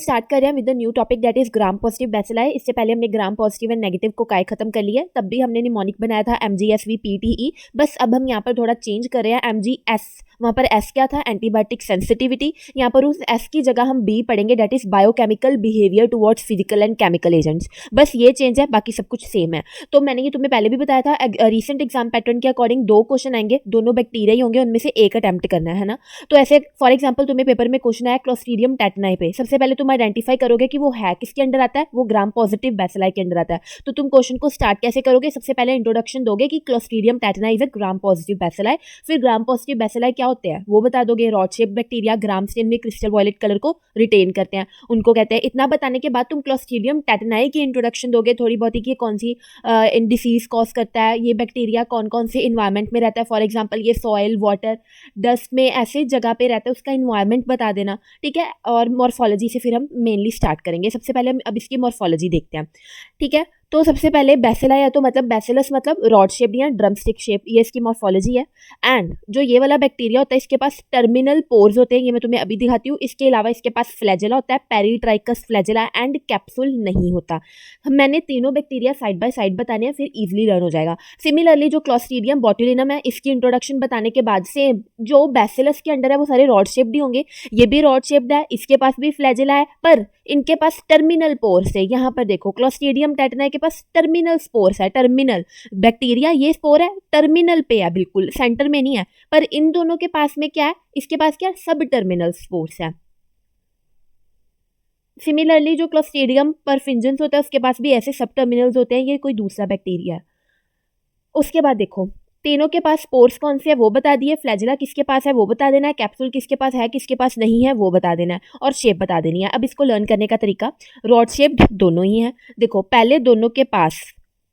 Start कर रहे हैं with the new topic that is gram positive bacilli. इससे पहले हमने ग्राम पॉजिटिव एंड नेगेटिव को काय खत्म कर लिया है, तब भी हमने निमोनिक बनाया था MGSV PTE। बस अब हम यहाँ पर थोड़ा चेंज कर रहे हैं MGS। वहाँ पर S क्या था, एंटीबायोटिक सेंसिटिविटी। यहाँ पर उस S की जगह हम B पढ़ेंगे, that is biochemical behaviour towards physical and chemical agents. बस ये चेंज है, बाकी सब कुछ सेम है। तो मैंने ये तुम्हें पहले भी बताया था, रीसेंट एग्जाम पैटर्न के अकॉर्डिंग 2 क्वेश्चन आएंगे, दोनों बैक्टीरिया ही होंगे, उनमें से एक अटेम्प्ट करना है ना। तो ऐसे फॉर एग्जाम्पल तुम्हें पेपर में क्वेश्चन आया क्लोस्ट्रीडियम टेटनाई पे, सबसे पहले तुम आइडेंटिफाई करोगे कि वो है किसके अंडर आता है, वो ग्राम पॉजिटिव बैसिलाई के अंडर आता है। तो तुम क्वेश्चन को स्टार्ट कैसे करोगे, सबसे पहले इंट्रोडक्शन दोगे कि clostridium टेटनाई is a gram positive bacilli. फिर ग्राम पॉजिटिव बैसिलाई क्या होते हैं वो बता दोगे। Rod shape bacteria gram stain में क्रिस्टल वॉयलेट कलर को रिटेन करते हैं, उनको कहते हैं। इतना बताने के बाद तुम क्लोस्ट्रीडियम टेटनाई की इंट्रोडक्शन दोगे थोड़ी बहुत ही कि कौन सी डिसीज कॉज करता है, ये बैक्टीरिया कौन कौन से इन्वायरमेंट में रहता है। फॉर एग्जाम्पल ये सॉइल, वाटर, डस्ट में ऐसे जगह पे रहता है, उसका इन्वायरमेंट बता देना, ठीक है। और मॉर्फोलॉजी से फिर हम मेनली स्टार्ट करेंगे। सबसे पहले हम अब इसकी मॉर्फोलॉजी देखते हैं, ठीक है। तो सबसे पहले बैसिला या तो मतलब बैसिलस मतलब रॉड शेप या ड्रमस्टिक शेप, ये इसकी मॉर्फोलॉजी है। एंड जो ये वाला बैक्टीरिया होता है इसके पास टर्मिनल पोर्स होते हैं, ये मैं तुम्हें अभी दिखाती हूँ। इसके अलावा इसके पास फ्लैजेला होता है, पेरिट्राइकस फ्लैजेला, एंड कैप्सूल नहीं होता। मैंने तीनों बैक्टीरिया साइड बाय साइड बताने हैं, फिर इजीली लर्न हो जाएगा। सिमिलरली जो क्लोस्ट्रीडियम बोटुलिनम है, इसकी इंट्रोडक्शन बताने के बाद सेम जो बैसिलस के अंडर है वो सारे रॉड शेप्ड ही होंगे। ये भी रॉड शेप्ड है, इसके पास भी फ्लैजेला है, पर इनके पास टर्मिनल पोर्स है। यहाँ पर देखो क्लोस्ट्रीडियम टेटनाई के पास टर्मिनल स्पोर्स है। टर्मिनल बैक्टीरिया ये स्पोर है, टर्मिनल पे है, बिल्कुल सेंटर में नहीं है। पर इन दोनों के पास में क्या है, इसके पास क्या सब टर्मिनल स्पोर्स है। सिमिलरली जो क्लोस्ट्रीडियम परफिंजेंस होता है उसके पास भी ऐसे सब टर्मिनल्स होते हैं, ये कोई दूसरा बैक्टीरिया है। उसके बाद देखो तीनों के पास स्पोर्स कौन से है वो बता दिए, फ्लैजिला किसके पास है वो बता देना है, कैप्सूल किसके पास है किसके पास नहीं है वो बता देना है, और शेप बता देनी है। अब इसको लर्न करने का तरीका, रॉड शेप दोनों ही है। देखो पहले दोनों के पास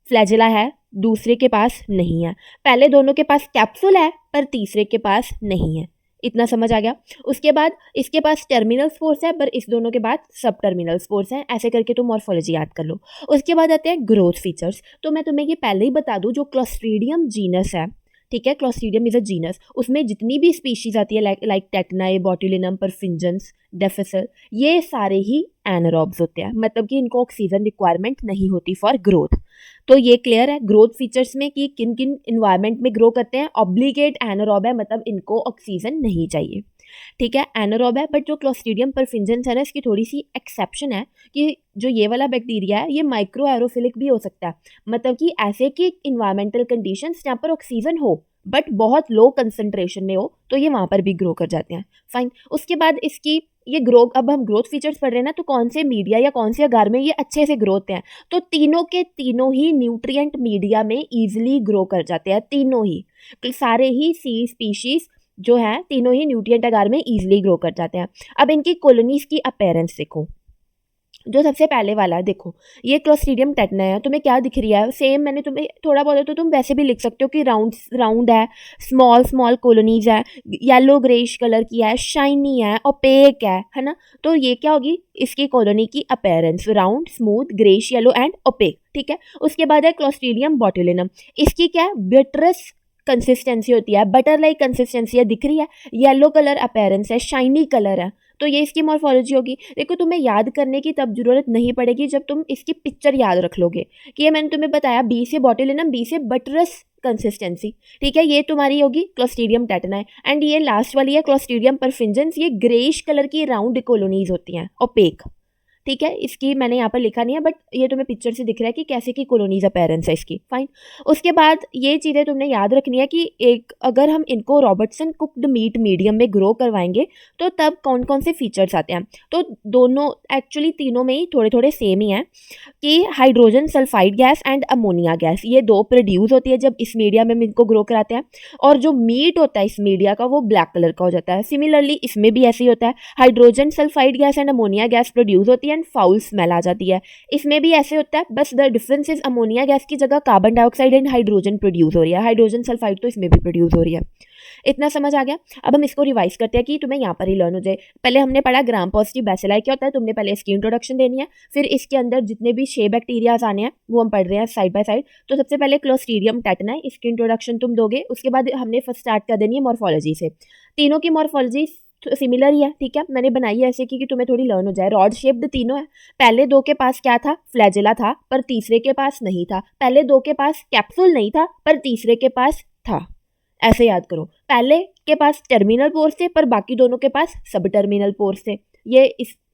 फ्लैजिला है, दूसरे के पास नहीं है। पहले दोनों के पास कैप्सूल है पर तीसरे के पास नहीं है। इतना समझ आ गया। उसके बाद इसके पास टर्मिनल स्पोर्स है पर इस दोनों के बाद सब टर्मिनल स्पोर्स हैं। ऐसे करके तुम मॉर्फोलॉजी याद कर लो। उसके बाद आते हैं ग्रोथ फीचर्स। तो मैं तुम्हें ये पहले ही बता दूं, जो क्लोस्ट्रीडियम जीनस है, ठीक है, क्लोस्ट्रीडियम इज अ जीनस, उसमें जितनी भी स्पीशीज आती है लाइक टेटनाई, बोटुलिनम, परफिंजेंस, डेफिसल, ये सारे ही एनारोब्स होते हैं, मतलब कि इनको ऑक्सीजन रिक्वायरमेंट नहीं होती फॉर ग्रोथ। तो ये क्लियर है ग्रोथ फीचर्स में कि किन किन इन्वायरमेंट में ग्रो करते हैं। ऑब्लिगेट एनारोब है, मतलब इनको ऑक्सीजन नहीं चाहिए, ठीक है, एनारोब है। बट जो क्लोस्ट्रीडियम परफिंजेंस है ना, इसकी थोड़ी सी एक्सेप्शन है कि जो ये वाला बैक्टीरिया है ये माइक्रो एरोफिलिक भी हो सकता है, मतलब कि ऐसे कि इन्वायरमेंटल कंडीशंस जहाँ पर ऑक्सीजन हो बट बहुत लो कंसंट्रेशन में हो, तो ये वहाँ पर भी ग्रो कर जाते हैं। फाइन। उसके बाद इसकी ये ग्रो, अब हम ग्रोथ फीचर्स पढ़ रहे हैं ना, तो कौन से मीडिया या कौन से अगार में ये अच्छे से ग्रो होते हैं, तो तीनों के तीनों ही न्यूट्रिएंट मीडिया में ईजिली ग्रो कर जाते हैं। तीनों ही सारे ही सी स्पीशीज जो है तीनों ही न्यूट्रिएंट अगार में ईजिली ग्रो कर जाते हैं। अब इनकी कॉलोनीज की अपीयरेंस देखो। जो सबसे पहले वाला है देखो, ये क्लोस्ट्रीडियम टेटनाई है, तुम्हें क्या दिख रही है, सेम मैंने तुम्हें थोड़ा बोला तो तुम वैसे भी लिख सकते हो कि राउंड है, स्मॉल स्मॉल कॉलोनीज है, येलो ग्रेइश कलर की है, शाइनी है, ओपेक है ना। तो ये क्या होगी, इसकी कॉलोनी की appearance, round, smooth, greyish, yellow and opaque, ठीक है। उसके बाद है क्लोस्ट्रीडियम बोटुलिनम, इसकी क्या है, बिट्रस कंसिस्टेंसी होती है, बटर लाइक कंसिस्टेंसी है, दिख रही है, येलो कलर अपीयरेंस है, शाइनी कलर है। तो ये इसकी मॉर्फोलॉजी होगी। देखो तुम्हें याद करने की तब जरूरत नहीं पड़ेगी जब तुम इसकी पिक्चर याद रख लोगे कि ये मैंने तुम्हें बताया, बी से बोटुलिनम, बी से बटरस कंसिस्टेंसी, ठीक है, ये तुम्हारी होगी क्लोस्ट्रीडियम टेटनाई। एंड ये लास्ट वाली है क्लोस्ट्रीडियम परफिंजेंस, ये ग्रेइश कलर की राउंड कॉलोनीज होती हैं, ओपेक, ठीक है। इसकी मैंने यहाँ पर लिखा नहीं है बट ये तुम्हें पिक्चर से दिख रहा है कि कैसे की कॉलोनीज अपीयरेंस है इसकी। फाइन। उसके बाद ये चीज़ें तुमने याद रखनी है कि एक अगर हम इनको रॉबर्टसन कुक्ड मीट मीडियम में ग्रो करवाएंगे तो तब कौन कौन से फीचर्स आते हैं। तो दोनों एक्चुअली तीनों में ही थोड़े थोड़े सेम ही हैं कि hydrogen sulphide gas and ammonia gas, ये दो प्रोड्यूस होती है जब इस मीडिया में हम इनको ग्रो कराते हैं, और जो मीट होता है इस मीडिया का वो ब्लैक कलर का हो जाता है। सिमिलरली इसमें भी ऐसे ही होता है, hydrogen sulphide gas and ammonia gas produce होती है एंड फाउल स्मेल आ जाती है। इसमें भी ऐसे होता है, बस the difference is ammonia gas की जगह carbon dioxide and hydrogen produce हो रही है, हाइड्रोजन सल्फाइड तो इसमें भी प्रोड्यूस हो रही है। इतना समझ आ गया। अब हम इसको रिवाइज करते हैं कि तुम्हें यहाँ पर ही लर्न हो जाए। पहले हमने पढ़ा ग्राम पॉजिटिव बैसिलाई क्या होता है, तुमने पहले इसकी इंट्रोडक्शन देनी है, फिर इसके अंदर जितने भी 6 बैक्टीरियाज आने हैं वो हम पढ़ रहे हैं साइड बाय साइड। तो सबसे पहले क्लोस्ट्रीडियम टेटनाई, इसकी इंट्रोडक्शन तुम दोगे। उसके बाद हमने फर्स्ट स्टार्ट कर देनी है मॉर्फोलॉजी से। तीनों की मॉर्फोलॉजी सिमिलर ही है, ठीक है। मैंने बनाई है ऐसे कि तुम्हें थोड़ी लर्न हो जाए। रॉड शेप्ड तीनों है। पहले दो के पास क्या था, फ्लैजिला था, पर तीसरे के पास नहीं था। पहले दो के पास कैप्सूल नहीं था, पर तीसरे के पास था। ऐसे याद करो, पहले के पास टर्मिनल पोर्स थे, पर बाकी दोनों के पास सब टर्मिनल पोर्स थे। ये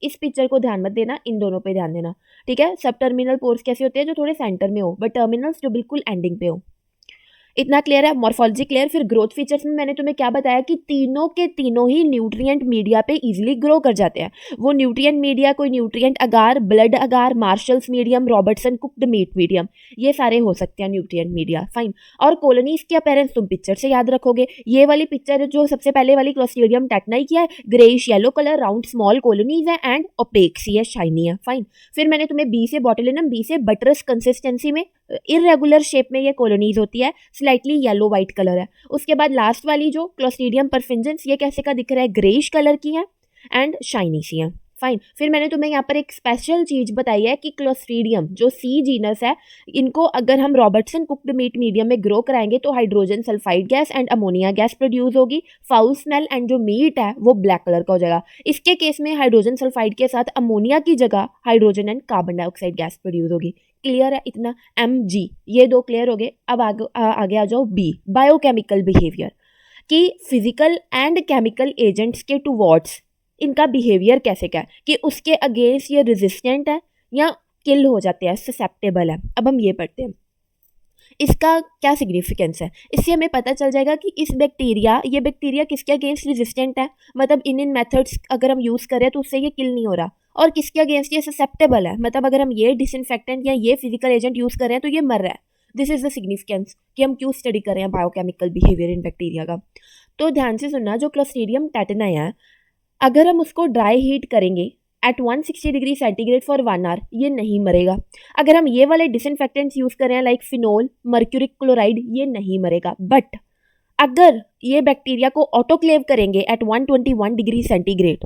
इस पिक्चर को ध्यान मत देना, इन दोनों पे ध्यान देना, ठीक है। सब टर्मिनल पोर्स कैसे होते हैं, जो थोड़े सेंटर में हो, बट टर्मिनल्स जो बिल्कुल एंडिंग पे हो। इतना क्लियर है। Morphology clear. फिर ग्रोथ फीचर्स में मैंने तुम्हें क्या बताया कि तीनों के तीनों ही न्यूट्रिएंट मीडिया पे इजीली ग्रो कर जाते हैं। वो न्यूट्रिएंट मीडिया कोई nutrient agar, blood agar, Marshall's medium, Robertson cooked meat medium, ये सारे हो सकते हैं न्यूट्रिएंट मीडिया, फाइन। और कॉलोनीज की अपीयरेंस तुम पिक्चर से याद रखोगे। ये वाली पिक्चर जो सबसे पहले वाली क्लोस्ट्रीडियम टेटनाई की है, greyish yellow colour, round small colonies है एंड ओपेक सी है, शाइनी है, फाइन। फिर मैंने तुम्हें बी से बॉटुलिनम, बी से बटरस कंसिस्टेंसी में इरेगुलर शेप में ये कॉलोनीज होती है, स्लाइटली येलो वाइट कलर है। उसके बाद लास्ट वाली जो क्लोस्ट्रीडियम परफिंजेंस, ये कैसे का दिख रहा है, ग्रेइश कलर की है एंड शाइनी सी है, फाइन। फिर मैंने तुम्हें यहाँ पर एक स्पेशल चीज बताई है कि क्लोस्ट्रीडियम जो सी जीनस है, इनको अगर हम रॉबर्टसन कुक्ड मीट मीडियम में ग्रो कराएंगे तो hydrogen sulphide gas and ammonia gas produce होगी, फाउल स्मेल, एंड जो मीट है वो ब्लैक कलर का हो जाएगा। इसके केस में हाइड्रोजन सल्फाइड के साथ अमोनिया की जगह hydrogen and carbon dioxide gas produce होगी। क्लियर है इतना, MG, ये दो क्लियर हो गए। अब आगे आ जाओ बी, बायोकेमिकल बिहेवियर, कि फिजिकल एंड केमिकल एजेंट्स के टुवर्ड्स इनका बिहेवियर कैसे क्या है, कि उसके अगेंस्ट ये रेजिस्टेंट है या किल हो जाते हैं, ससेप्टेबल है। अब हम ये पढ़ते हैं, इसका क्या सिग्निफिकेंस है। इससे हमें पता चल जाएगा कि ये बैक्टीरिया किसके अगेंस्ट रेजिस्टेंट है, मतलब इन मेथड्स अगर हम यूज़ करें तो उससे ये किल नहीं हो रहा, और किसके अगेंस्ट ये ससेप्टेबल है, मतलब अगर हम ये डिसइंफेक्टेंट या ये फिजिकल एजेंट यूज़ कर रहे हैं तो ये मर रहा है। दिस इज द सिग्निफिकेंस कि हम क्यों स्टडी कर रहे हैं बायोकेमिकल बिहेवियर इन बैक्टीरिया का। तो ध्यान से सुनना, जो क्लोस्ट्रीडियम टेटनाई है, अगर हम उसको ड्राई हीट करेंगे at 160 degree centigrade for 1 hour, ये नहीं मरेगा। अगर हम ये वाले डिसइंफेक्टेंट्स यूज़ करें लाइक फिनोल, मर्क्यूरिक क्लोराइड, ये नहीं मरेगा। बट अगर ये बैक्टीरिया को ऑटोक्लेव करेंगे एट 121 डिग्री सेंटीग्रेड,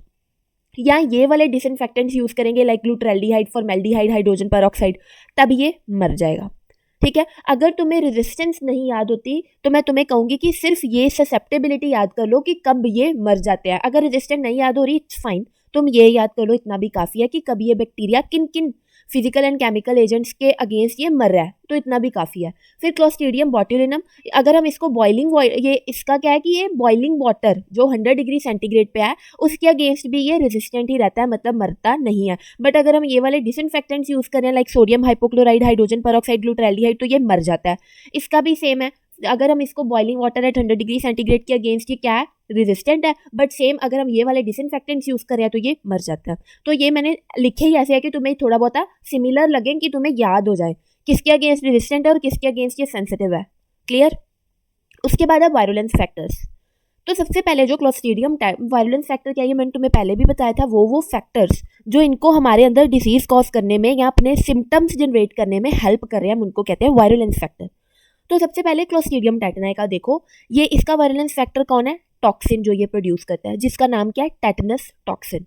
या ये वाले डिसइंफेक्टेंट्स यूज़ करेंगे लाइक ग्लूटरल्डिहाइड, फॉर्मेल्डिहाइड, हाइड्रोजन पेरोक्साइड, तब ये मर जाएगा, ठीक है। अगर तुम्हें रेजिस्टेंस नहीं याद होती तो मैं तुम्हें कहूँगी कि सिर्फ ये ससेप्टेबिलिटी याद कर लो कि कब ये मर जाते हैं। अगर रेजिस्टेंट नहीं याद हो रही, इट्स फाइन, तुम ये याद कर लो, इतना भी काफ़ी है कि कब ये बैक्टीरिया किन किन फिजिकल एंड केमिकल एजेंट्स के अगेंस्ट ये मर रहा है, तो इतना भी काफ़ी है। फिर क्लोस्ट्रीडियम बॉटुलिनम, अगर हम इसको ये इसका क्या है कि ये बॉइलिंग वाटर जो 100 डिग्री सेंटीग्रेड पे है, उसके अगेंस्ट भी ये रेजिस्टेंट ही रहता है, मतलब मरता नहीं है। बट अगर हम ये वाले डिसइंफेक्टेंट्स यूज़ करें like sodium hypochloride, hydrogen peroxide, glutaraldehyde, तो ये मर जाता है। इसका भी सेम है, अगर हम इसको boiling water at 100 degree centigrade के अगेंस्ट ये क्या है, रेजिस्टेंट है, बट सेम अगर हम ये वाले डिसइंफेक्टेंट्स यूज़ करें तो ये मर जाता है। तो ये मैंने लिखे ही ऐसे है कि तुम्हें थोड़ा बहुत सिमिलर लगे, कि तुम्हें याद हो जाए किसके अगेंस्ट रेजिस्टेंट है और किसके अगेंस्ट ये सेंसिटिव है, क्लियर। उसके बाद है वायरुलेंस फैक्टर्स। तो सबसे पहले जो क्लोस्ट्रीडियम वायरुलेंस फैक्टर क्या है, मैंने तुम्हें पहले भी बताया था, वो फैक्टर्स जो इनको हमारे अंदर डिसीज कॉज करने में या अपने सिम्टम्स जनरेट करने में हेल्प कर रहे हैं, हम उनको कहते हैं वायरुलेंस फैक्टर। तो सबसे पहले क्लोस्ट्रीडियम टेटनाई का देखो, ये इसका वायरुलेंस फैक्टर कौन है, टॉक्सिन जो ये प्रोड्यूस करता है, जिसका नाम क्या है, टेटनस टॉक्सिन,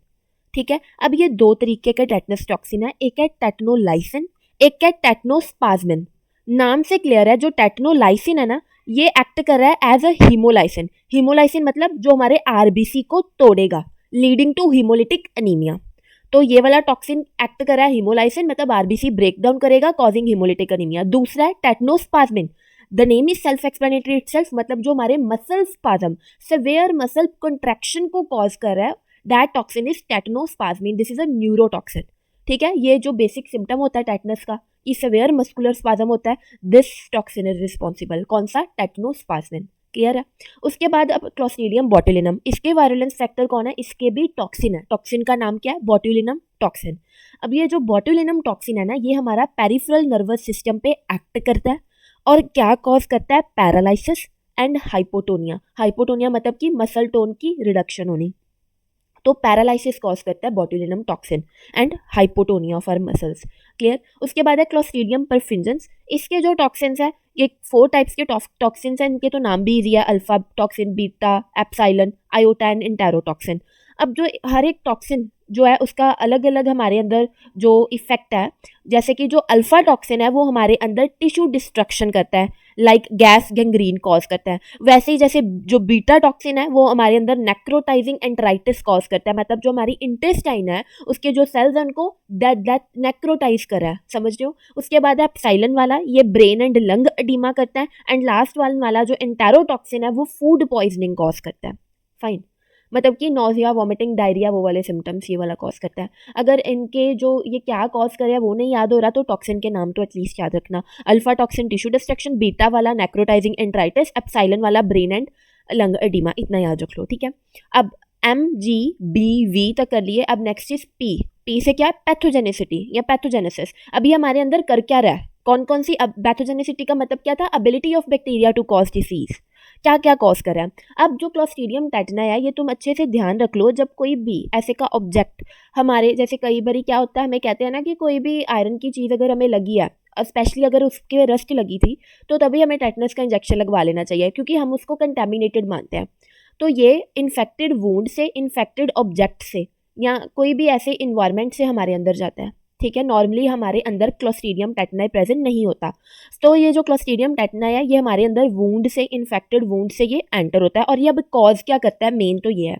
ठीक है। अब ये दो तरीके के टेटनस टॉक्सिन है, एक है टेटनोलाइसिन, एक है टेटनोस्पाज्मिन। नाम से क्लियर है, जो टेटनोलाइसिन है ना, ये एक्ट कर रहा है एज अ हीमोलाइसिन। हीमोलाइसिन मतलब जो हमारे आरबीसी को तोड़ेगा, लीडिंग टू हीमोलिटिक एनीमिया। तो ये वाला टॉक्सिन एक्ट कर रहा है हीमोलाइसिन, मतलब आरबीसी ब्रेक डाउन करेगा, कॉजिंग हीमोलिटिक एनीमिया। दूसरा है tetanospasmin, the name is self explanatory itself, मतलब जो हमारे muscle spasm, severe muscle contraction को कॉज कर रहा है, that toxin is tetanospasmin, this is a neurotoxin, ठीक है। ये जो बेसिक सिम्टम होता है टेटनस का, कि सेवियर मस्कुलर स्पाज्म होता है, दिस टॉक्सिन इज रिस्पॉन्सिबल, कौन सा, टेटनोस्पाज्मिन, क्लियर है। उसके बाद अब क्लोस्ट्रीडियम बॉटुलिनम, इसके वायरुलेंस फैक्टर कौन है, इसके भी टॉक्सिन है, टॉक्सिन का नाम क्या है, बॉटुलिनम टॉक्सिन। अब ये जो बॉटुलिनम टॉक्सिन है ना, ये हमारा पेरिफेरल नर्वस सिस्टम पे एक्ट करता है और क्या कॉज करता है, पैरालिसिस एंड हाइपोटोनिया। हाइपोटोनिया मतलब कि मसल टोन की रिडक्शन होनी, तो पैरालिसिस कॉज करता है botulinum toxin and hypotonia of our muscles, clear. उसके बाद है क्लोस्ट्रीडियम परफिंजेंस, इसके जो टॉक्सिन्स है, ये 4 टाइप्स के टॉक्सिन्स हैं, इनके तो नाम भी इजी है, alpha toxin, beta, epsilon, iota and enterotoxin. अब जो हर एक टॉक्सिन जो है उसका अलग अलग हमारे अंदर जो इफेक्ट है, जैसे कि जो अल्फा टॉक्सिन है वो हमारे अंदर टिश्यू डिस्ट्रक्शन करता है, लाइक गैस गैंग्रीन कॉज करता है। वैसे ही जैसे जो बीटा टॉक्सिन है वो हमारे अंदर नेक्रोटाइजिंग एंटराइटिस कॉज करता है, मतलब जो हमारी इंटेस्टाइन है उसके जो सेल्स हैं उनको दैट नेक्रोटाइज करा है, समझ रहे हो। उसके बाद है एप्साइलन वाला, ये ब्रेन एंड लंग एडिमा करता है। एंड लास्ट वाला जो एंटेरोटॉक्सिन है वो फूड पॉइजनिंग कॉज करता है। फाइन, मतलब कि नोजिया, वॉमिटिंग, डायरिया, वो वाले सिम्टम्स ये वाला कॉज करता है। अगर इनके जो ये क्या कॉज करे वो नहीं याद हो रहा तो टॉक्सिन के नाम तो एटलीस्ट याद रखना। Alpha toxin tissue destruction, beta वाला नेक्रोटाइजिंग एंट्राइटिस, एप्साइलन वाला ब्रेन एंड लंग एडिमा, इतना याद रख लो, ठीक है। अब MGBV तक कर लिए। अब नेक्स्ट इज पी से क्या है, पैथोजेनिसिटी या पैथोजेनेसिस। अभी हमारे अंदर कर क्या रहा है, कौन कौन सी, अब पैथोजेनिसिटी का मतलब क्या था, ability of bacteria to cause disease, क्या क्या कॉज कर रहा है। अब जो क्लोस्ट्रीडियम टेटनाई है ये तुम अच्छे से ध्यान रख लो, जब कोई भी ऐसे का ऑब्जेक्ट हमारे, जैसे कई बार क्या होता है, हमें कहते हैं ना कि कोई भी आयरन की चीज़ अगर हमें लगी है, स्पेशली अगर उसके रस्ट लगी थी तो तभी हमें टेटनस का इंजेक्शन लगवा लेना चाहिए, क्योंकि हम उसको कंटेमिनेटेड मानते हैं। तो ये इन्फेक्टेड वूंड से, इन्फेक्टेड ऑब्जेक्ट से या कोई भी ऐसे इन्वायरमेंट से हमारे अंदर जाता है, ठीक है। नॉर्मली हमारे अंदर क्लोस्ट्रीडियम टेटनाई प्रेजेंट नहीं होता। तो ये जो क्लोस्ट्रीडियम टेटनाई है ये हमारे अंदर वूंड से, इन्फेक्टेड वूंड से ये एंटर होता है। और ये अब कॉज क्या करता है, मेन तो ये है,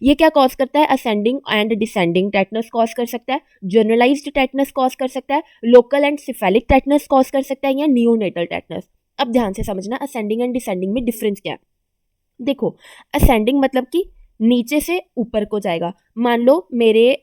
ये क्या कॉज करता है, ascending and descending tetanus cause कर सकता है, जनरलाइज्ड टेटनस कॉज कर सकता है, local and cephalic tetanus cause कर सकता है, या नियोनेटल टेटनस। अब ध्यान से समझना असेंडिंग एंड डिसेंडिंग में डिफरेंस क्या है। देखो, असेंडिंग मतलब कि नीचे से ऊपर को जाएगा। मान लो मेरे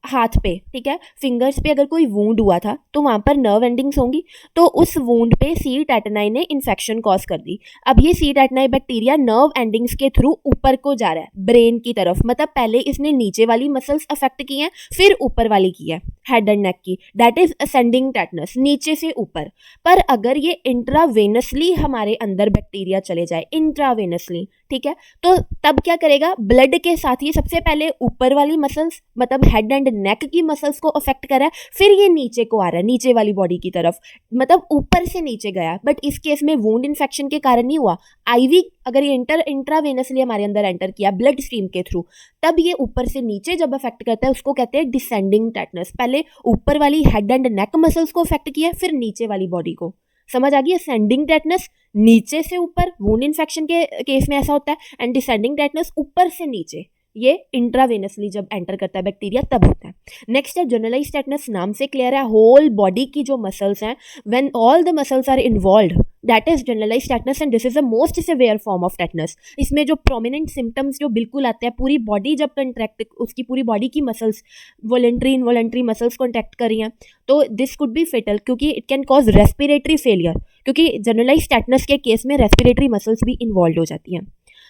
हाथ पे, ठीक है, फिंगर्स पे अगर कोई वूंड हुआ था तो वहाँ पर नर्व एंडिंग्स होंगी, तो उस वूंड पे सी टेटनाई ने इन्फेक्शन कॉज कर दी। अब ये सी टेटनाई बैक्टीरिया नर्व एंडिंग्स के थ्रू ऊपर को जा रहा है, ब्रेन की तरफ, मतलब पहले इसने नीचे वाली मसल्स अफेक्ट की हैं, फिर ऊपर वाली की है, हेड एंड नेक की, दैट इज असेंडिंग टेटनस, नीचे से ऊपर। पर अगर ये इंट्रावेनसली हमारे अंदर बैक्टीरिया चले जाए, इंट्रावेनसली, ठीक है, तो तब क्या करेगा, ब्लड के साथ ही सबसे पहले ऊपर वाली मसल्स, मतलब हेड एंड नेक की मसल्स को अफेक्ट करा है, फिर ये नीचे को आ रहा है, नीचे वाली बॉडी की तरफ, मतलब ऊपर से नीचे गया। बट इस केस में वुंड इन्फेक्शन के कारण नहीं हुआ, आईवी अगर ये इंट्रावेनसली हमारे अंदर एंटर किया ब्लड स्ट्रीम के थ्रू, तब ये ऊपर से नीचे जब अफेक्ट करता है उसको कहते हैं डिसेंडिंग टेटनस। पहले ऊपर वाली हेड एंड नेक मसल्स को अफेक्ट किया, फिर नीचे वाली बॉडी को। समझ आ गई, असेंडिंग टेटनस नीचे से ऊपर, वुंड इन्फेक्शन के केस में ऐसा होता है, एंड डिसेंडिंग टेटनस ऊपर से नीचे, ये इंट्रावेनसली जब एंटर करता है बैक्टीरिया तब होता है। नेक्स्ट है जनरलाइज्ड टेटनस, नाम से क्लियर है, होल बॉडी की जो मसल्स हैं, when all the muscles are involved, that is generalised tetanus and this is the most severe form of tetanus. इसमें जो प्रोमिनेंट सिम्टम्स जो बिल्कुल आते हैं, पूरी बॉडी जब कंट्रैक्ट, उसकी पूरी बॉडी की muscles voluntary involuntary muscles contact कर रही हैं, तो दिस कुड बी फेटल, क्योंकि it can cause respiratory failure, क्योंकि जनरलाइज्ड टेटनस के केस में रेस्पिरेटरी मसल्स भी इन्वॉल्व हो जाती हैं।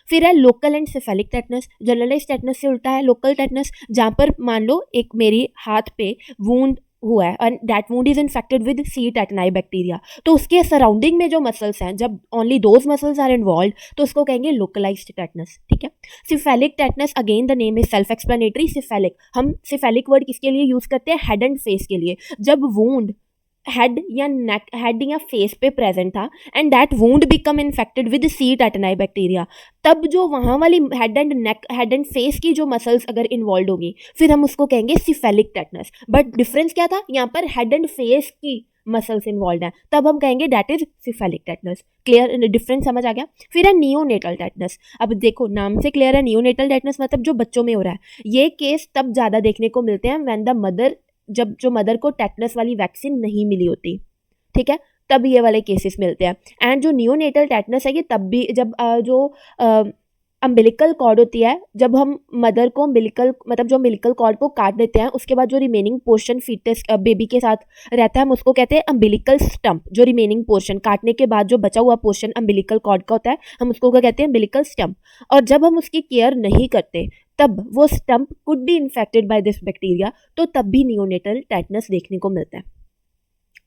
फिर है local and cephalic tetanus, generalised tetanus से उल्टा है लोकल टेटनस, जहाँ पर मान लो एक मेरी हाथ पे वूंड हुआ है and that wound is infected with C tetani bacteria, तो उसके सराउंडिंग में जो मसल्स हैं, जब only those muscles are involve, तो उसको कहेंगे लोकलाइज्ड टेटनस, ठीक है। Cephalic tetanus, again the name is self explanatory, cephalic, हम सिफेलिक वर्ड किसके लिए यूज करते हैं, हेड एंड फेस के लिए। जब वूंड हेड या नेक, हेड या फेस पे प्रेजेंट था and that wound become infected with C tetani bacteria, तब जो वहाँ वाली head and neck, head and face की जो मसल्स अगर इन्वॉल्व होगी, फिर हम उसको कहेंगे सिफेलिक टेटनस। बट डिफरेंस क्या था, यहाँ पर हेड एंड फेस की मसल्स इन्वॉल्व हैं, तब हम कहेंगे that is cephalic tetanus. Clear, difference समझ आ गया। फिर है नियोनेटल टेटनस। अब देखो नाम से क्लियर है, नियोनेटल टेटनस मतलब जो बच्चों में हो रहा है। ये केस तब ज़्यादा देखने को मिलते हैं व्हेन द मदर, जब जो मदर को टेटनस वाली वैक्सीन नहीं मिली होती, ठीक है, तब ये वाले केसेस मिलते हैं। एंड जो नियोनेटल टेटनस है ये तब भी जब जो अम्बिलिकल कॉर्ड होती है, जब हम मदर को अम्बिलिकल, मतलब जो अम्बिलिकल कॉर्ड को काट देते हैं, उसके बाद जो रिमेनिंग पोर्शन फीटस बेबी के साथ रहता है, हम उसको कहते हैं अम्बिलिकल स्टम्प। जो रिमेनिंग पोर्शन काटने के बाद जो बचा हुआ पोर्शन अम्बिलिकल कॉर्ड का होता है, हम उसको क्या कहते हैं, अम्बिलिकल स्टम्प। और जब हम उसकी केयर नहीं करते तब वो stump could be infected by this bacteria, तो तब भी नियोनेटल टेटनस देखने को मिलता है,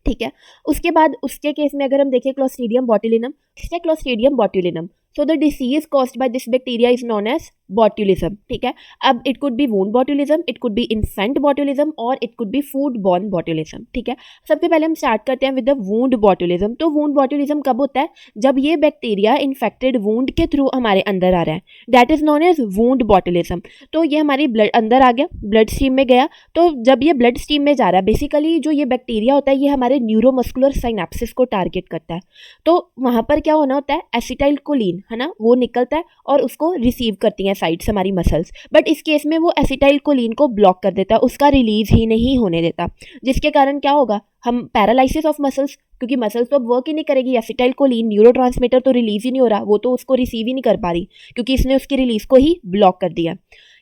ठीक है। उसके बाद उसके केस में अगर हम देखें clostridium botulinum, clostridium botulinum, so the disease caused by this bacteria is known as botulism, ठीक है। अब it could be wound botulism, it could be infant botulism और it could be food borne botulism, ठीक है। सबसे पहले हम start करते हैं विद द वूंड बॉट्यूलिज्म। तो वूंड बॉट्यूलिज्म कब होता है? जब ये बैक्टीरिया इन्फेक्टेड वूंड के थ्रू हमारे अंदर आ रहा है, that is known as wound botulism. तो ये हमारी ब्लड अंदर आ गया, ब्लड स्ट्रीम में गया। तो जब ये ब्लड स्ट्रीम में जा रहा है, बेसिकली जो ये बैक्टीरिया होता है ये हमारे न्यूरोमस्कुलर साइनेप्सिस को टारगेट करता है। तो वहाँ पर क्या होना होता है, एसिटाइल कोलिन है ना, वो निकलता है और उसको रिसीव करती हैं साइड्स हमारी मसल्स। बट इस केस में वो एसिटाइल कोलिन को ब्लॉक कर देता है, उसका रिलीज ही नहीं होने देता, जिसके कारण क्या होगा, हम पैरालिसिस ऑफ मसल्स, क्योंकि मसल्स तो अब वर्क ही नहीं करेगी, एसिटाइल कोलिन न्यूरोट्रांसमीटर तो रिलीज ही नहीं हो रहा, वो तो उसको रिसीव ही नहीं कर पा रही क्योंकि इसने उसकी रिलीज को ही ब्लॉक कर दिया।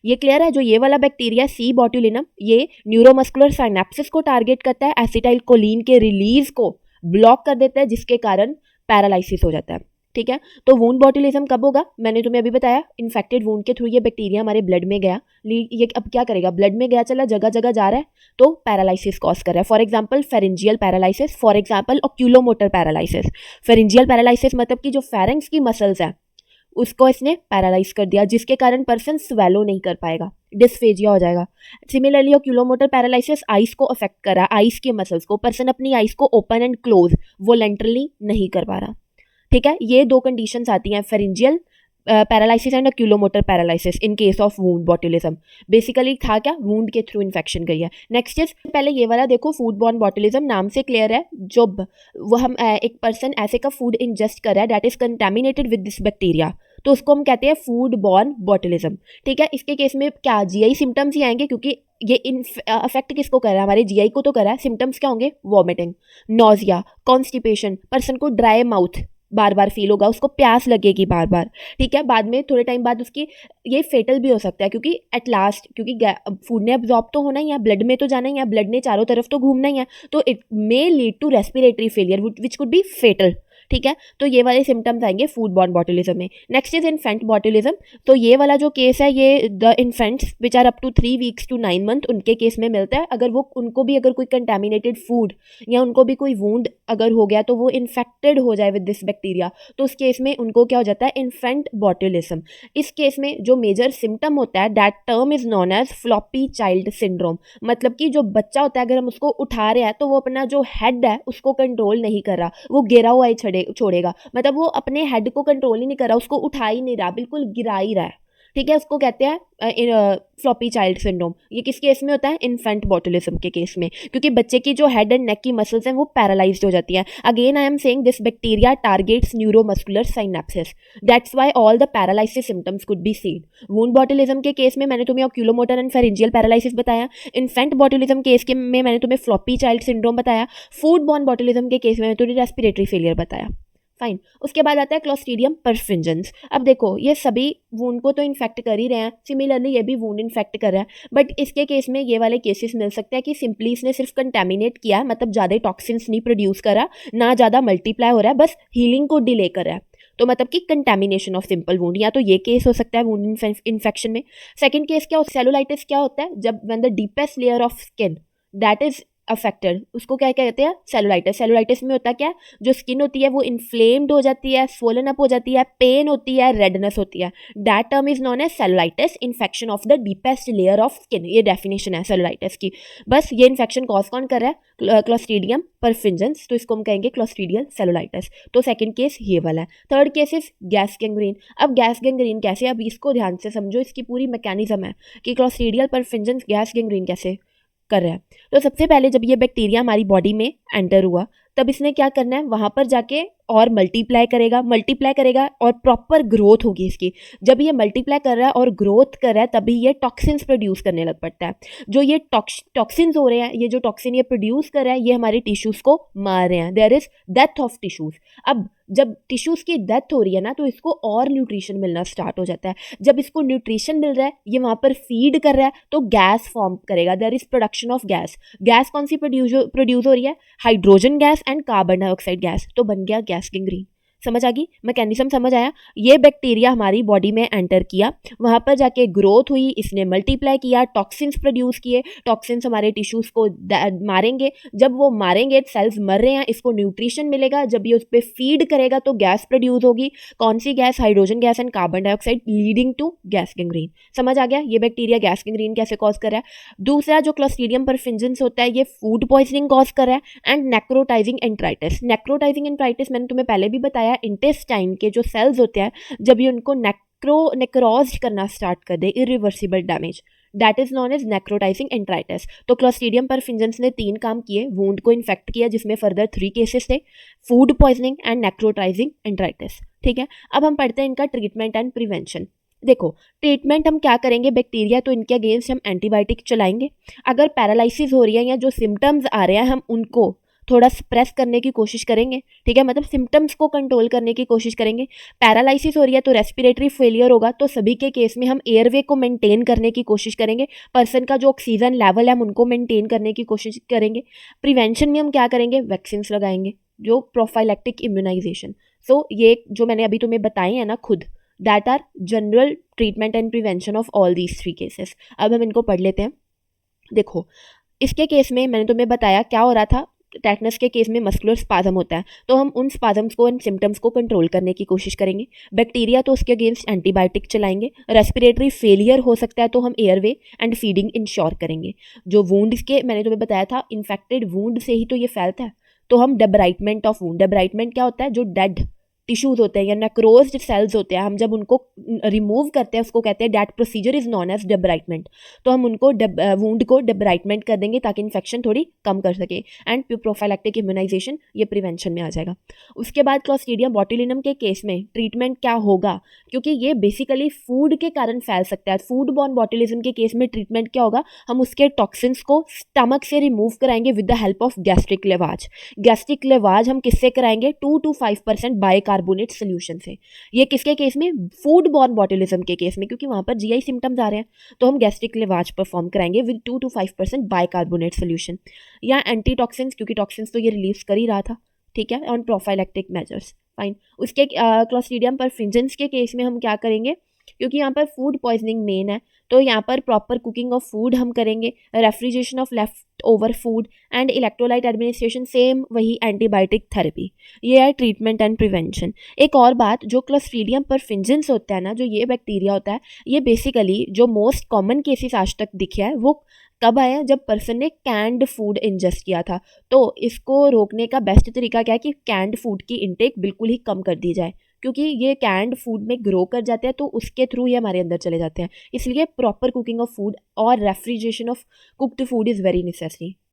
ये क्लियर है? जो ये वाला बैक्टीरिया सी बॉट्यूलिनम, ये न्यूरोमस्कुलर साइनेप्सिस को टारगेट करता है, एसिटाइल कोलिन के रिलीज को ब्लॉक कर देता है, जिसके कारण पैरालिसिस हो जाता है, ठीक है। तो वूंड बॉट्यूलिज्म कब होगा? मैंने तुम्हें अभी बताया, इन्फेक्टेड वूंड के थ्रू ये बैक्टीरिया हमारे ब्लड में गया, ये अब क्या करेगा, ब्लड में गया, चला जगह जगह जा रहा है, तो पैरालिसिस कॉज कर रहा है। For example pharyngeal paralysis, for example oculomotor paralysis. Pharyngeal paralysis मतलब कि जो फेरेंक्स की मसल्स हैं उसको इसने पैरालाइज कर दिया, जिसके कारण पर्सन स्वेलो नहीं कर पाएगा, डिस्फेजिया हो जाएगा। सिमिलरली ऑक्यूलोमोटर पैरालिसिस आइस को अफेक्ट कर रहा है, आइस के मसल्स को, पर्सन अपनी आइस को ओपन एंड क्लोज वोलेंटरली नहीं कर पा रहा, ठीक है। ये दो कंडीशंस आती हैं, pharyngeal paralysis and oculomotor paralysis in case of wound botulism. Basically था क्या, वूंड के थ्रू इन्फेक्शन गई है। नेक्स्ट इज, पहले ये वाला देखो, फूड बॉर्न बॉट्यूलिज्म, नाम से क्लियर है, जब वो हम एक पर्सन ऐसे का फूड इंजेस्ट कर रहा है that is contaminated with this bacteria, तो उसको हम कहते हैं फूड बॉर्न बॉट्यूलिज्म, ठीक है। इसके केस में क्या जीआई सिम्टम्स ही आएंगे, क्योंकि ये अफेक्ट किसको कर रहा है, हमारे जीआई को तो कर रहा है। सिम्टम्स क्या होंगे, वॉमिटिंग, नोजिया, कॉन्स्टिपेशन, पर्सन को ड्राई माउथ बार बार फील होगा, उसको प्यास लगेगी बार बार, ठीक है। बाद में थोड़े टाइम बाद उसकी ये फेटल भी हो सकता है, क्योंकि एट लास्ट, क्योंकि फूड ने अब्जॉर्ब तो होना ही है, ब्लड में तो जाना ही है, ब्लड ने चारों तरफ तो घूमना ही है, तो it may lead to respiratory failure which could be fatal, ठीक है। तो ये वाले सिम्टम्स आएंगे फूड बॉर्न बॉट्यूलिज्म में। Next is infant botulism. तो ये वाला जो केस है, ये the infants which are up to 3 weeks to 9 month, उनके केस में मिलता है। अगर वो उनको भी अगर कोई कंटेमिनेटेड फूड या उनको भी कोई वूंड अगर हो गया, तो वो इन्फेक्टेड हो जाए विद दिस बैक्टीरिया, तो उस केस में उनको क्या हो जाता है, इन्फेंट बॉट्यूलिज्म। इस केस में जो मेजर सिम्टम होता है, that term is known as floppy child syndrome. मतलब कि जो बच्चा होता है, अगर हम उसको उठा रहे हैं तो वो अपना जो हेड है उसको कंट्रोल नहीं कर रहा, वो गिरा हुआ ही छोड़ेगा, मतलब वो अपने हेड को कंट्रोल ही नहीं कर रहा, उसको उठा ही नहीं रहा, बिल्कुल गिरा ही रहा है, ठीक है। उसको कहते हैं फ्लॉपी चाइल्ड सिंड्रोम। ये किस केस में होता है, इन्फेंट बॉट्यूलिज्म के केस में, क्योंकि बच्चे की जो हेड एंड नेक की मसल्स हैं वो पैरालाइज्ड हो जाती हैं। Again I am saying this bacteria targets neuromuscular synapses, that's why all the paralysis symptoms could be seen. Wound botulism के केस में मैंने तुम्हें ऑक्यूलोमोटर एंड फेरेंजियल पैरालिसिस बताया, इन्फेंट बॉट्यूलिज्म केस के में मैंने तुम्हें फ्लॉपी चाइल्ड सिंड्रोम बताया, फूड बॉर्न बॉट्यूलिज्म के केस में मैंने तुम्हें रेस्पिरेटरी फेलियर बताया। फाइन। उसके बाद आता है क्लोस्ट्रीडियम परफिंजेंस। अब देखो, ये सभी वूंड को तो इन्फेक्ट कर ही रहे हैं, सिमिलरली ये भी वूंड इन्फेक्ट कर रहा है, बट इसके केस में ये वाले केसेस मिल सकते हैं कि सिंपली इसने सिर्फ कंटेमिनेट किया, मतलब ज़्यादा टॉक्सिन्स नहीं प्रोड्यूस करा, ना ज़्यादा मल्टीप्लाई हो रहा है, बस हीलिंग को डिले कर रहा है, तो मतलब कि कंटेमिनेशन ऑफ सिंपल वूंड, या तो ये केस हो सकता है वूंड इन्फेक्शन में। सेकेंड केस क्या, सेलुलाइटिस क्या होता है, जब when the deepest layer of skin that is affected, उसको क्या कहते हैं, सेलुलाइटिस। सेलुलाइटिस में होता क्या है, जो स्किन होती है वो इन्फ्लेम्ड हो जाती है, स्वोलन अप हो जाती है, पेन होती है, रेडनेस होती है, that term is known as cellulitis, infection of the deepest layer of skin. ये डेफिनेशन है सेलुलाइटिस की। बस ये इन्फेक्शन कॉज कौन कर रहा है, क्लोस्ट्रीडियम परफिंजेंस, तो इसको हम कहेंगे क्लोस्ट्रीडियल सेलुलाइटिस। तो सेकंड केस ये वाला है। Third case is gas gangrene. अब गैस गैंग्रीन कैसे, अब इसको ध्यान से समझो, इसकी पूरी मैकेनिज्म है कि क्लोस्ट्रीडियल परफिंजेंस गैस गैंग्रीन कैसे कर रहा है। तो सबसे पहले जब ये बैक्टीरिया हमारी बॉडी में एंटर हुआ, तब इसने क्या करना है, वहाँ पर जाके और मल्टीप्लाई करेगा और प्रॉपर ग्रोथ होगी इसकी। जब ये मल्टीप्लाई कर रहा है और ग्रोथ कर रहा है, तभी ये टॉक्सिन्स प्रोड्यूस करने लग पड़ता है। जो ये टॉक्सिन्स हो रहे हैं, ये जो टॉक्सिन ये प्रोड्यूस कर रहा है, ये हमारे टिश्यूज़ को मार रहे हैं, there is death of tissues. अब जब टिश्यूज़ की डेथ हो रही है ना, तो इसको और न्यूट्रिशन मिलना स्टार्ट हो जाता है। जब इसको न्यूट्रिशन मिल रहा है, ये वहाँ पर फीड कर रहा है, तो गैस फॉर्म करेगा, there is production of gas. Gas कौन सी प्रोड्यूस हो रही है, hydrogen gas and carbon dioxide gas, तो बन गया गैस गैंग्रीन। समझ आ गई, मैकेनिज्म समझ आया। ये बैक्टीरिया हमारी बॉडी में एंटर किया, वहाँ पर जाके ग्रोथ हुई, इसने मल्टीप्लाई किया, टॉक्सिन्स प्रोड्यूस किए, टॉक्सिन्स हमारे टिश्यूज़ को मारेंगे, जब वो मारेंगे सेल्स मर रहे हैं, इसको न्यूट्रिशन मिलेगा, जब ये उस पर फीड करेगा तो गैस प्रोड्यूस होगी। कौन सी gas? Hydrogen gas and carbon dioxide, leading to gas gangrene. समझ आ गया ये बैक्टीरिया गैस गैंग्रीन कैसे कॉज कर रहा है। दूसरा जो क्लोस्ट्रीडियम परफिंजेंस होता है ये फूड पॉइजनिंग कॉज कर रहा है and necrotising enteritis. Necrotising enteritis मैंने तुम्हें पहले भी बताया, इंटेस्टाइन के जो सेल्स होते हैं जब ये उनको नेक्रोज करना स्टार्ट कर दे, irreversible damage, that is known as necrotising enteritis. तो क्लोस्ट्रीडियम परफिंजेंस ने 3 काम किए, वुंड को इन्फेक्ट किया जिसमें फर्दर 3 केसेस थे, food poisoning and necrotising enteritis. ठीक है, अब हम पढ़ते हैं इनका ट्रीटमेंट एंड प्रिवेंशन। देखो ट्रीटमेंट हम क्या करेंगे, बैक्टीरिया तो इनके अगेंस्ट हम एंटीबायोटिक चलाएंगे। अगर पैरालिसिस हो रही है या जो सिम्टम्स आ रहे हैं हम उनको थोड़ा स्प्रेस करने की कोशिश करेंगे। ठीक है, मतलब सिम्टम्स को कंट्रोल करने की कोशिश करेंगे। पैरालिसिस हो रही है तो रेस्पिरेटरी फेलियर होगा, तो सभी के केस में हम एयरवे को मेंटेन करने की कोशिश करेंगे, पर्सन का जो ऑक्सीजन लेवल है हम उनको मेंटेन करने की कोशिश करेंगे। प्रिवेंशन में हम क्या करेंगे, वैक्सीन लगाएंगे, जो प्रोफाइलैक्टिक इम्यूनाइजेशन। सो ये जो मैंने अभी तुम्हें बताए हैं ना खुद, that are general treatment and prevention of all these 3 cases. अब हम इनको पढ़ लेते हैं। देखो इसके केस में मैंने तुम्हें बताया क्या हो रहा था, टेटनस के केस में मस्कुलर स्पाज्म होता है, तो हम उन स्पाज्म्स को एंड सिम्टम्स को कंट्रोल करने की कोशिश करेंगे। बैक्टीरिया तो उसके अगेंस्ट एंटीबायोटिक चलाएंगे। रेस्पिरेटरी फेलियर हो सकता है तो हम एयरवे एंड फीडिंग इंश्योर करेंगे। जो वुंड्स के मैंने तुम्हें बताया था, इन्फेक्टेड वुंड से ही तो ये फैलता है, तो हम डेब्राइटमेंट ऑफ वुंड, डेब्राइटमेंट क्या होता है, जो डेड टिश्यूज होते हैं या नेक्रोज्ड सेल्स होते हैं, हम जब उनको रिमूव करते हैं उसको कहते हैं, that procedure is known as debridement. तो हम उनको वुंड को डेब्राइटमेंट कर देंगे ताकि इन्फेक्शन थोड़ी कम कर सके, एंड प्रोफाइलैक्टिक इम्यूनाइजेशन ये प्रिवेंशन में आ जाएगा। उसके बाद क्लोस्ट्रीडियम बॉटुलिनम के केस में ट्रीटमेंट क्या होगा, क्योंकि ये बेसिकली फूड के कारण फैल सकता है। फूड बॉर्न बॉटुलिज्म के केस में ट्रीटमेंट क्या होगा, हम उसके टॉक्सिन्स को स्टमक से रिमूव कराएंगे with the help of gastric lavage. Gastric lavage हम किससे कराएंगे, 2 to 5% बाइकार्बोनेट सोल्यूशन से। ये किसके केस में, फूड बॉर्न बॉटुलिज्म के केस में, क्योंकि वहां पर जीआई सिम्टम्स आ रहे हैं, तो हम गैस्ट्रिक लेवाज परफॉर्म कराएंगे विद 2 to 5% बाइकार्बोनेट सोल्यूशन। या एंटी टॉक्सिन्स, क्योंकि टॉक्सिन्स तो ये रिलीज कर ही रहा था। ठीक है, ऑन प्रोफाइलैक्टिक मेजर्स, फाइन। उसके क्लोस्ट्रीडियम परफिंजेंस के केस में हम क्या करेंगे, क्योंकि यहाँ पर फूड पॉइजनिंग मेन है, तो यहाँ पर प्रॉपर कुकिंग ऑफ फूड हम करेंगे, refrigeration of left over food and electrolyte administration, same वही एंटीबायोटिक थेरेपी। ये है ट्रीटमेंट एंड प्रिवेंशन। एक और बात, जो क्लोस्ट्रीडियम परफिंजेंस होता है ना, जो ये बैक्टीरिया होता है, ये बेसिकली जो मोस्ट कॉमन केसेस आज तक दिखे हैं वो कब आया, जब पर्सन ने कैंड फूड इंजेस्ट किया था। तो इसको रोकने का बेस्ट तरीका क्या है कि कैंड फूड की इंटेक बिल्कुल ही कम कर दी जाए, क्योंकि ये कैंड फूड में ग्रो कर जाते हैं तो उसके थ्रू ये हमारे अंदर चले जाते हैं। इसलिए प्रॉपर कुकिंग ऑफ फूड और refrigeration of cooked food is very necessary.